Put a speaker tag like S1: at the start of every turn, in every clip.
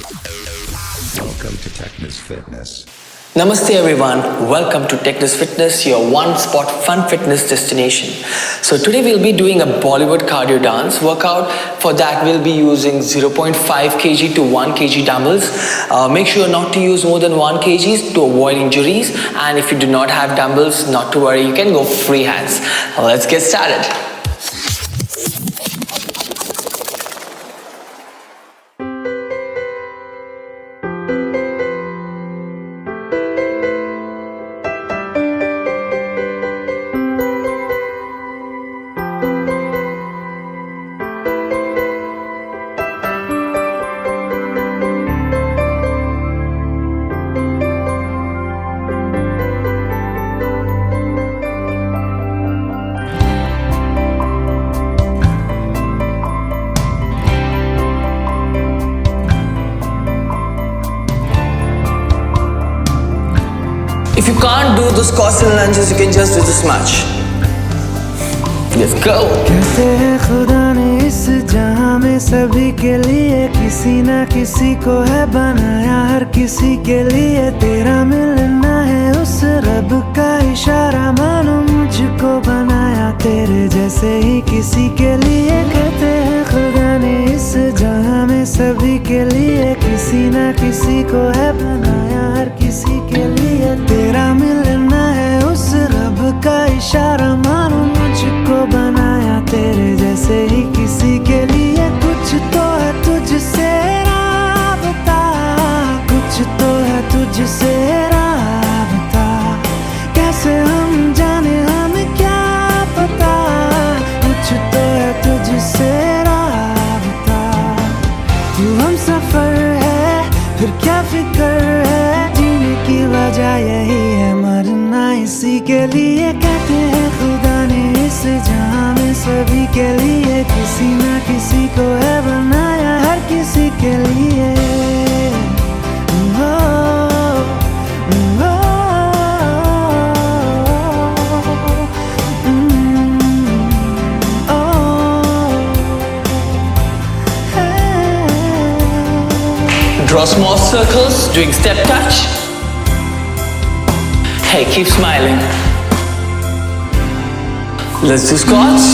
S1: Welcome to Technos Fitness.
S2: Namaste everyone, welcome to Technos Fitness, your one-spot fun fitness destination. So today we'll be doing a Bollywood cardio dance workout. For that we'll be using 0.5 kg to 1 kg dumbbells. Make sure not to use more than 1 kg to avoid injuries, and if you do not have dumbbells, not to worry, you can go free hands. Let's get started. If you can't do those costal lunges, you can just do this much. Let's go.
S3: कहते हैं खुदा ने इस जहां में सभी के लिए किसी ना किसी को है बनाया, हर किसी के लिए तेरा मिलना है उस रब का इशारा, मानो मुझको बनाया तेरे जैसे ही किसी के लिए। कहते हैं खुदा ने इस जहां में सभी के लिए किसी ना किसी को है बनाया, हर किसी के लिए तेरा मिलना है उस रब का इशारा, मानो मुझको बनाया तेरे जैसे ही किसी के लिए। कुछ तो है तुझसे राबता, कुछ तो है तुझसे राबता, कैसे हम जाने हमें क्या पता, कुछ तो है तुझसे राबता। तू हम सफर है फिर क्या फिक्र है, जीने की वजह यही है मरना इसी के लिए। कहते हैं खुदा ने इस जहां में सभी के लिए किसी ना किसी को है बनाया, हर किसी के लिए।
S2: Draw small circles, doing step touch. Hey, keep smiling. Let's do squats.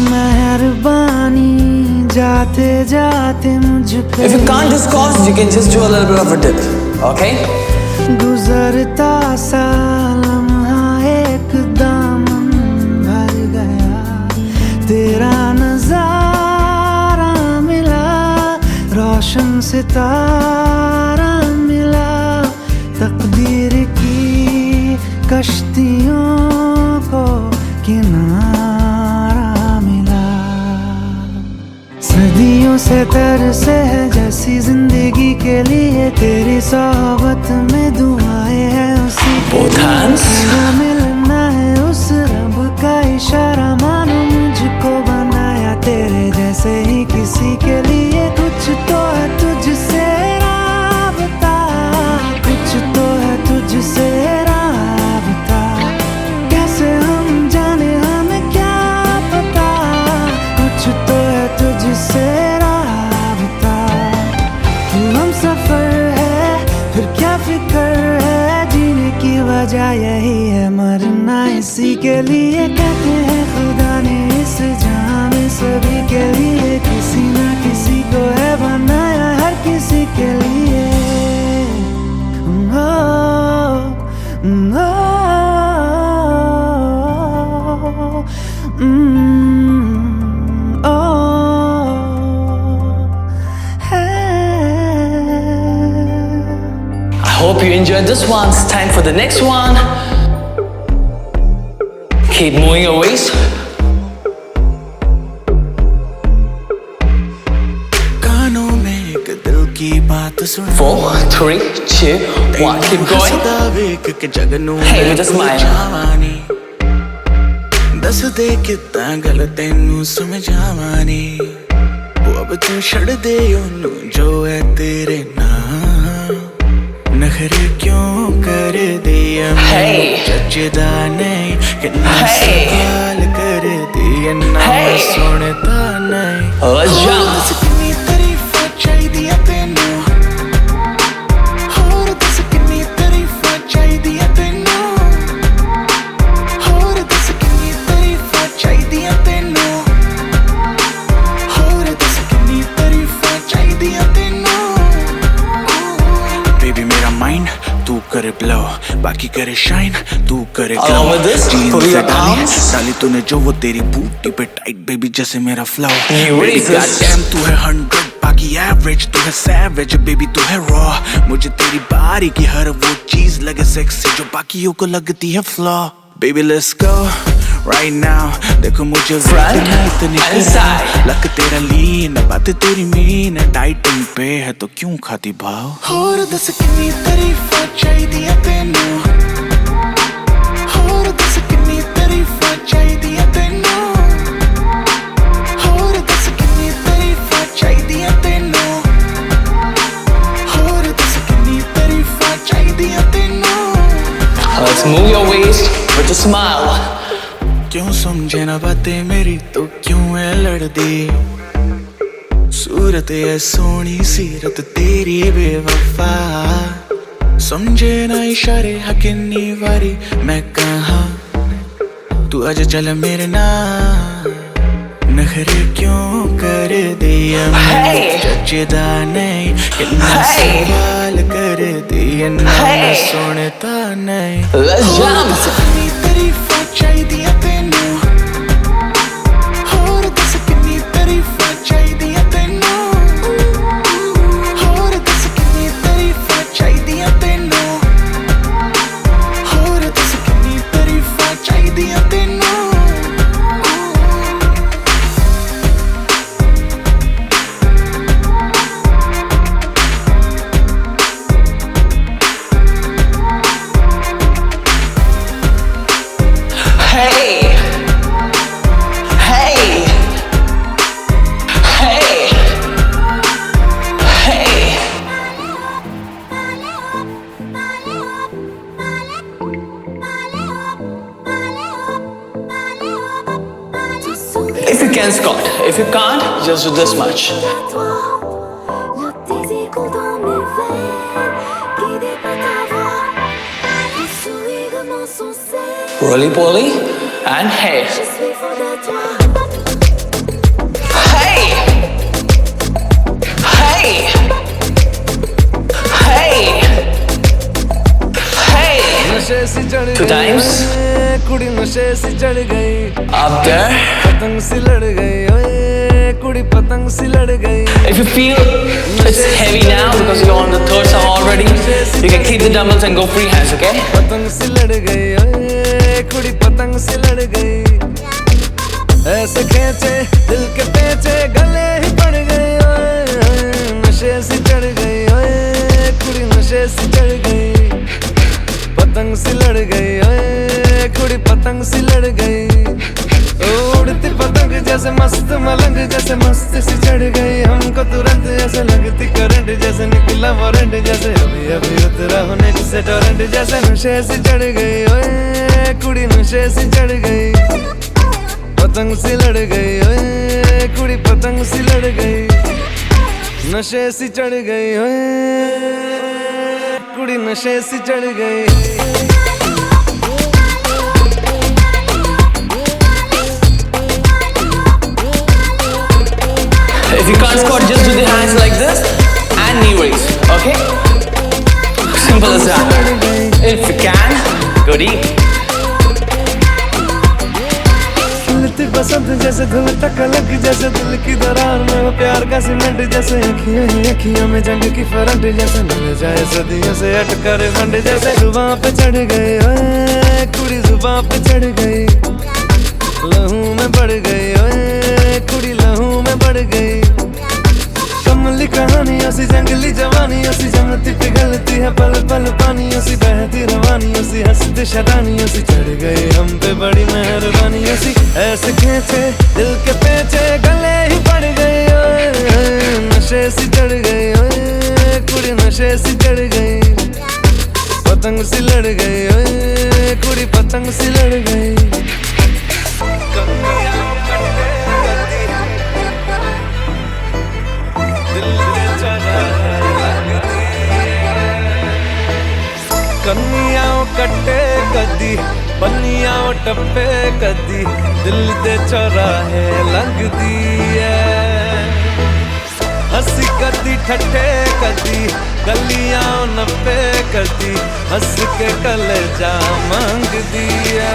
S3: मेहरबानी जाते जाते मुझ पे।
S2: If you can't do squats, you can just do a little bit of a dip. Okay?
S3: गुजरता सा लम्हा एकदम भर गया, तेरा नजारा मिला, रोशन सितारा मिला, तकदीर की कश्तियों को किनारा मिला। सदियों से तरसे है जैसी जिंदगी के लिए, तेरी सोहबत में दुआएं हैं उसी के लिए। तेरा मिलना है उस रब का इशारा, मानो मुझको बनाया तेरे जैसे ही किसी के लिए। कुछ तो है तुझसे राबता, कुछ तो है तुझसे राबता, कैसे हम जाने हमें क्या पता, कुछ तो है तुझसे राबता। तू हम सफर है फिर क्या फिक्र है, जीने की वजह यही है मरना इसी के लिए। कहते हैं खुदा ने इस जहां में सभी के लिए किसी ना किसी को है बनाया, हर किसी के लिए।
S2: I hope you enjoyed this one. It's time for the next one. Keep moving your waist.
S3: कानों में एक दिल की बात सुन,
S2: 4, 3, 2, 1. Keep going. Hey, with a smile.
S3: दस दे कितना गल तेनू समझावानी, वो अब तू छड़ दे ओनू जो है तेरे नाम। नखरे क्यों कर दिया जजदा नहीं, कितना सवाल कर दिया ना सुनता नहीं।
S2: Let's jump.
S3: कितनी तारीफ चाहिए तेनू,
S4: करे ब्लो, बाकी करे शाइन, तू करे glow.
S2: Along with this, pull your arms.
S4: डाली तूने जो वो तेरी बूटी पे टाइट बेबी जैसे मेरा फ्लो।
S2: New raises.
S4: तू है 100 बाकी एवरेज, तू है सैवेज बेबी तू है रॉ। मुझे तेरी बारी की हर वो चीज लगे सेक्सी जो बाकियों को लगती है flaw. Baby let's go right now, देखो मुझे
S2: Front and side.
S4: लक तेरा लीन, बात तेरी मीन, डाइटिंग पे है तो क्यों खाती भाव। और दस कितनी तारीफां चाहिए तेनू, और दस कितनी तारीफां चाहिए तेनू, और दस कितनी तारीफां चाहिए तेनू, और दस कितनी तारीफां चाहिए तेनू।
S2: Let's move your waist with a smile.
S4: क्यों समझे ना बातें मेरी तो क्यों है लड़दी, सूरत है सोनी सीरत तेरी बेवफा। समझे ना इशारे हकिन्नी वारी मैं कहाँ, तू आज चल मेरे ना। नखरे क्यों कर दिया जचदा नहीं, कितना सवाल कर दिया ना सुनता नहीं।
S2: Let's jump.
S4: तारीफां चाहिए तेनू, और दस कितनी तारीफां चाहिए तेनू, और दस कितनी तारीफां चाहिए तेनू, और दस कितनी तारीफां चाहिए तेनू।
S2: Hey, hey, hey, hey. If you can, Scott. If you can't, just do this much. Roly poly and hey. Hey! Hey! Hey! Hey! Two times.
S3: कुड़ी नशे से चढ़ गई,
S2: Up there.
S3: पतंग सी लड़ गई, ओए कुड़ी पतंग सी लड़ गई।
S2: If you feel it's heavy now because you're on the third song already, you can keep the dumbbells and go free hands, okay?
S3: पतंग सी लड़ गई, ओए कुड़ी पतंग सी लड़ गई। ऐसे खींचे दिल के पेचे गले ही पड़ गए, ओए नशे से चढ़ गई, ओए कुड़ी नशे से चढ़ गई। पतंग सी लड़ गई, ओए कुड़ी पतंग सी लड़ गई। उड़ती पतंग जैसे मस्त मलंग जैसे मस्त सी चढ़ गई। हमको तुरंत ऐसे लगती करंट जैसे निकला वारंट, जैसे अभी अभी उतरा होने से टोरेंट, जैसे नशे से चढ़ गई, ओए कुड़ी नशे से चढ़ गई। पतंग सी लड़ गई, ओए कुड़ी पतंग सी लड़ गई। नशे सी चढ़ गई, ओए कुड़ी नशे सी चढ़ गई।
S2: If you can't squat, just do the hands like this and knee raise, okay? Simple as that. If you can, go deep.
S3: खिलती बसंत जैसे धुल तक अलग जैसे दिल की दरार में वो प्यार का सीमेंट जैसे अखियों ही अखियों में जंग की फरंट जैसे मिल जाए सदियों से अटका रे फंड जैसे जुबां पे चढ़ गई, ओए कुड़ी जुबां पे चढ़ गई। लहू में बढ़ गई, ओए कुड़ी लहू में बढ़ गई। कमली कहानी ऐसी जंगली जवानी ऐसी जमती पिघलती है पल पल पानी ऐसी बहती रवानी ऐसी हंसती शैतानी ऐसी चढ़ गई हम पे बड़ी मेहरबानी ऐसी। ऐसे खींचे दिल के पेचे गले ही पड़ गई, ओए नशे सी चढ़ गई, ओए कुड़ी नशे सी चढ़ गई। पतंग सी लड़ गई, ओए कुड़ी पतंग सी लड़ गई। कन्नियां कट्टे कदी बन्नियां टप्पे कदी दिल दे चौराहे लंघदी है। हंसी कदी ठट्ठे कदी गलियां नपे कदी हंस के कलेजा मांग दिया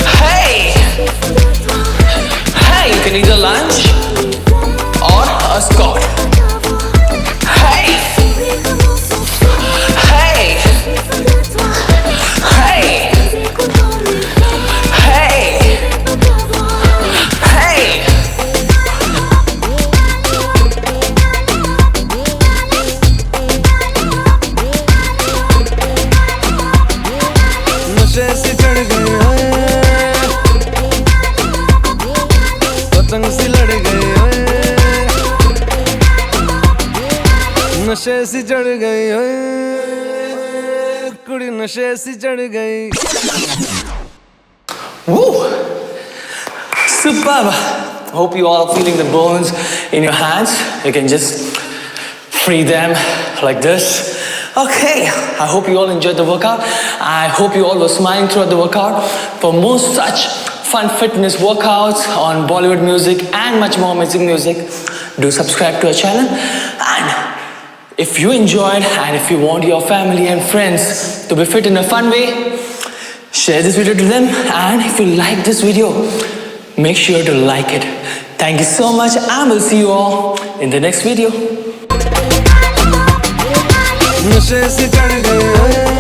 S2: Hey! Hey, you can either lunch or a Scott. Hey! Hey! Hey! Hey! Hey!
S3: नशे से चढ़ गए ओए पतंग सी लड़ गए ओए नशे से चढ़ गई ओए कुड़ी नशे से चढ़ गई
S2: Woo! Superb! Hope you all are feeling the bones in your hands. You can just free them like this. Okay, I hope you all enjoyed the workout. I hope you all were smiling throughout the workout. For more such fun fitness workouts on Bollywood music and much more amazing music, do subscribe to our channel. And if you enjoyed and if you want your family and friends to be fit in a fun way, share this video to them. And if you like this video, make sure to like it. Thank you so much and we'll see you all in the next video.
S3: नशे से चढ़ गए ओए